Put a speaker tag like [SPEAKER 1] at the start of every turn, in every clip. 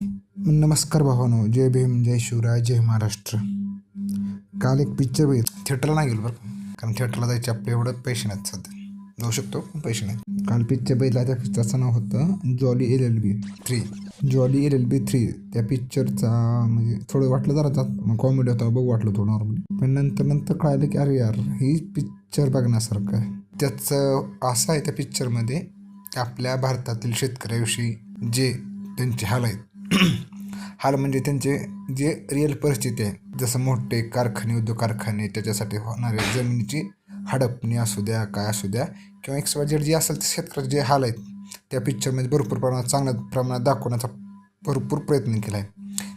[SPEAKER 1] नमस्कार भावानो, जय भीम, जय शिवराय, जय महाराष्ट्र. काल एक पिक्चर बघितलं. थिएटरला नाही गेलो बरं, कारण थिएटरला जायचे आपले एवढं पैसे नाहीत. सध्या जाऊ शकतो पण पैसे नाहीत. काल पिक्चर बघितला, त्या पिक्चरचं नाव होतं जॉली LLB 3. जॉली LLB 3 त्या पिक्चरचा म्हणजे थोडं वाटलं जरा मग कॉमेडी होता, बघू वाटलं थोडं नॉर्मली. पण नंतर कळालं की अरे यार, ही पिक्चर बघण्यासारखं आहे. त्याचं असं आहे त्या पिक्चरमध्ये आपल्या भारतातील शेतकऱ्याविषयी जे त्यांचे हाल आहेत हाल म्हणजे त्यांचे जे रिअल परिस्थिती आहे, जसं मोठे कारखाने, उद्योग कारखाने, त्याच्यासाठी होणारे जमिनीची हडपणी असू द्या, काय असू द्या, किंवा XYZ जे असेल ते शेतकऱ्याचे जे हाल आहेत, त्या पिक्चरमध्ये भरपूर प्रमाणात चांगल्या प्रमाणात दाखवण्याचा भरपूर प्रयत्न केला आहे.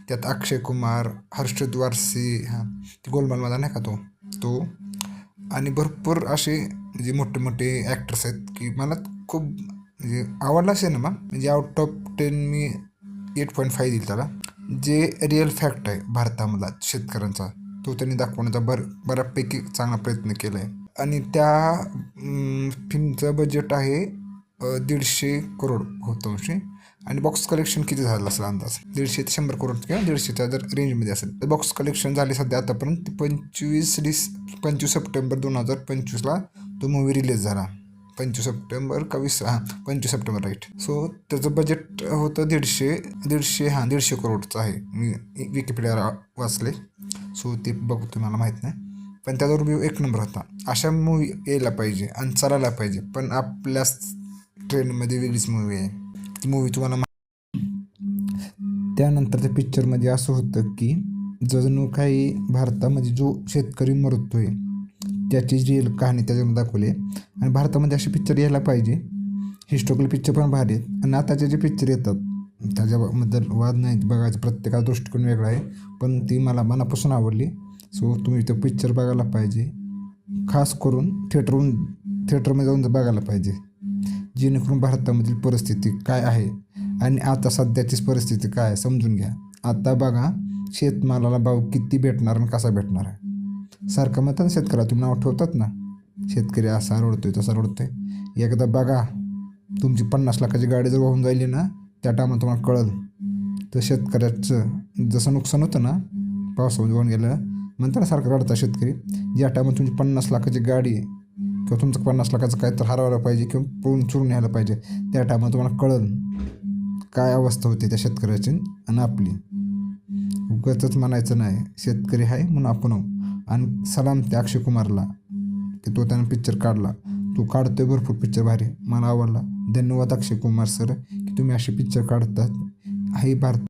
[SPEAKER 1] त्यात अक्षय कुमार, हर्षद वारसी, ती गोलमालमध्ये नाही का तो आणि भरपूर असे म्हणजे मोठे मोठे ॲक्टर्स आहेत की मला खूप म्हणजे आवडला सिनेमा. म्हणजे आउट ऑफ 10 मी 8.5 देईल त्याला. जे रिअल फॅक्ट आहे भारतामधला शेतकऱ्यांचा, तो त्यांनी दाखवण्याचा बऱ्यापैकी चांगला प्रयत्न केला आहे. आणि त्या फिल्मचं बजेट आहे 150 करोड होतं आणि बॉक्स कलेक्शन किती झालं असेल अंदाज 150 ते 100 करोड किंवा 150च्या जर रेंजमध्ये असेल तर बॉक्स कलेक्शन झाले सध्या आतापर्यंत 25 सप्टेंबर 2025ला तो मूवी रिलीज झाला. 25 सप्टेंबर का 25 सप्टेंबर राईट. सो त्याचं बजेट होतं 150 करोडचं आहे. मी विकिपीडियावर वाचले, सो ते बघतो, मला माहीत नाही. पण त्याचा रिव्ह्यू एक नंबर होता. अशा मूवी यायला पाहिजे आणि चालायला पाहिजे. पण आपल्याच ट्रेंडमध्ये वेगळीच मूवी आहे ती मूवी तुम्हाला. त्यानंतर त्या पिक्चरमध्ये असं होतं की जणू काही भारतामध्ये जो शेतकरी मरतोय त्याची रिअल कहाणी त्याच्यामध्ये दाखवली आहे. आणि भारतामध्ये असे पिक्चर यायला पाहिजे. हिस्टॉरिकल पिक्चर पण भारी आहेत आणि आताचे जे पिक्चर येतात त्याच्याबद्दल वाद नाही, बघायचं प्रत्येकाचा दृष्टिकोन वेगळा आहे, पण ती मला मनापासून आवडली. सो तुम्ही तो पिक्चर बघायला पाहिजे, खास करून थिएटरमध्ये जाऊन बघायला पाहिजे, जेणेकरून भारतामधील परिस्थिती काय आहे आणि आता सध्याचीच परिस्थिती काय आहे समजून घ्या. आता बघा शेतमालाला भाव किती भेटणार आणि कसा भेटणार आहे. सारखं म्हणतात शेतकऱ्याला तुम्ही नाव ठेवतात ना, शेतकरी असा रडतोय तसा रडतोय. एकदा बघा, तुमची 50 लाखाची गाडी जर वाहून जायली ना, त्या टायमाला तुम्हाला कळलं तर शेतकऱ्याचं जसं नुकसान होतं ना पावसामध्ये वाहून गेलं, म्हणताना सारखं रडता शेतकरी. ज्या टायमाला तुमची 50 लाखाची गाडी किंवा तुमचं 50 लाखाचं काय तर हरवायला पाहिजे किंवा पळून चुरून न्यायला पाहिजे, त्या टायमाला तुम्हाला कळलं काय अवस्था होती त्या शेतकऱ्याची आणि आपली. उगाचच म्हणायचं नाही शेतकरी आहे म्हणून आपण. आणि सलाम त्या अक्षय कुमारला की तो त्यानं पिक्चर काढला. तो काढतोय भरपूर पिक्चर भारी, मला आवडला. धन्यवाद अक्षय कुमार सर की तुम्ही असे पिक्चर काढतात. हे भारत